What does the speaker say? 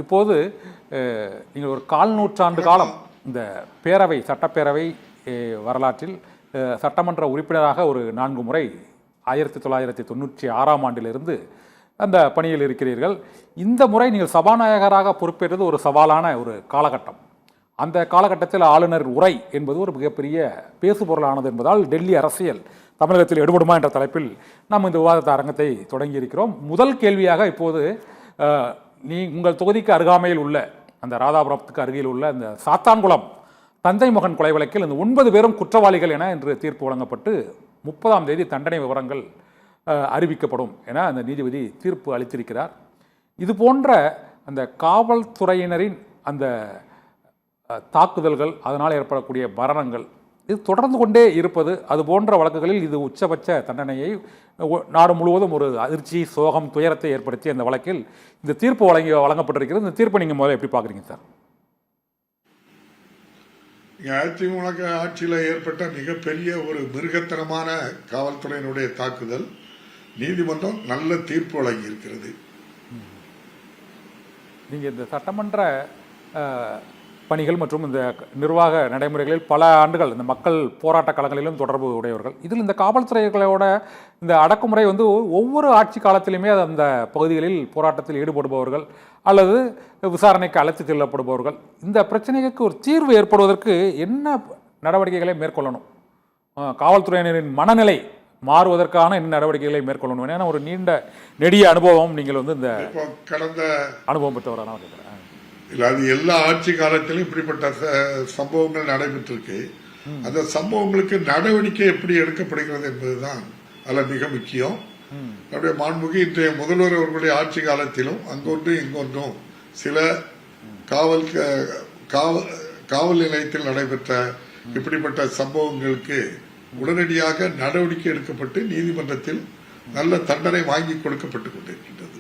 இப்போது நீங்கள் ஒரு 4 நூற்றாண்டு காலம் இந்த பேரவை சட்டப்பேரவை வரலாற்றில் சட்டமன்ற உறுப்பினராக ஒரு 4 முறை 1996ஆம் ஆண்டிலிருந்து அந்த பணியில் இருக்கிறீர்கள். இந்த முறை நீங்கள் சபாநாயகராக பொறுப்பேற்றது ஒரு சவாலான ஒரு காலகட்டம். அந்த காலகட்டத்தில் ஆளுநர் உரை என்பது ஒரு மிகப்பெரிய பேசுபொருளானது என்பதால் டெல்லி அரசியல் தமிழகத்தில் எடுபடுமா என்ற தலைப்பில் நாம் இந்த விவாதத்த அரங்கத்தை தொடங்கியிருக்கிறோம். முதல் கேள்வியாக இப்போது உங்கள் தொகுதிக்கு அருகாமையில் உள்ள அந்த ராதாபுரத்துக்கு அருகில் உள்ள அந்த சாத்தான்குளம் தந்தை மகன் கொலை வழக்கில் இந்த 9 பேரும் குற்றவாளிகள் என இன்று தீர்ப்பு வழங்கப்பட்டு 30ஆம் தேதி தண்டனை விவரங்கள் அறிவிக்கப்படும் என அந்த நீதிபதி தீர்ப்பு அளித்திருக்கிறார். இது போன்ற அந்த காவல்துறையினரின் அந்த தாக்குதல்கள், அதனால் ஏற்படக்கூடிய மரணங்கள் இது தொடர்ந்து கொண்டே இருப்பது, அது போன்ற வழக்குகளில் இது உச்சபட்ச தண்டனையை நாடு முழுவதும் ஒரு அதிர்ச்சி, சோகம், துயரத்தை ஏற்படுத்திய அந்த வழக்கில் இந்த தீர்ப்பு வழங்கப்பட்டிருக்கிறது. இந்த தீர்ப்பை நீங்கள் முதல்ல எப்படி பார்க்குறீங்க சார்? அதிமுக ஆட்சியில் ஏற்பட்ட மிகப்பெரிய ஒரு மிருகத்தனமான காவல்துறையினுடைய தாக்குதல் நீதிமன்றம் நல்ல தீர்ப்பு வழங்கி இருக்கிறது. நீங்கள் இந்த சட்டமன்ற பணிகள் மற்றும் இந்த நிர்வாக நடைமுறைகளில் பல ஆண்டுகள் இந்த மக்கள் போராட்ட களங்களிலும் தொடர்பு உடையவர்கள். இதில் இந்த காவல்துறைகளோட இந்த அடக்குமுறை ஒவ்வொரு ஆட்சி காலத்திலுமே அந்த பகுதிகளில் போராட்டத்தில் ஈடுபடுபவர்கள் அல்லது விசாரணைக்கு அழைத்து செல்லப்படுபவர்கள், இந்த பிரச்சனைக்கு ஒரு தீர்வு ஏற்படுவதற்கு என்ன நடவடிக்கைகளை மேற்கொள்ளணும்? காவல்துறையினரின் மனநிலை மாறுவதற்கான என்ன நடவடிக்கைகளை மேற்கொள்ளணும்? ஏன்னா ஒரு நீண்ட நெடிய அனுபவம் நீங்கள் இந்த கடந்த அனுபவம் பெற்றவரான கேட்குறேன். இல்லை, அது எல்லா ஆட்சி காலத்திலும் இப்படிப்பட்ட சம்பவங்கள் நடைபெற்றிருக்கு. அந்த சம்பவங்களுக்கு நடவடிக்கை எப்படி எடுக்கப்படுகிறது என்பதுதான் அதில் மிக முக்கியம். நம்முடைய மாண்புமிகு இன்றைய முதல்வர் அவர்களுடைய ஆட்சி காலத்திலும் அங்கொன்றும் இங்கொன்றும் சில காவல் நிலையத்தில் நடைபெற்ற இப்படிப்பட்ட சம்பவங்களுக்கு உடனடியாக நடவடிக்கை எடுக்கப்பட்டு நீதிமன்றத்தில் நல்ல தண்டனை வாங்கி கொடுக்கப்பட்டுக் கொண்டிருக்கின்றது.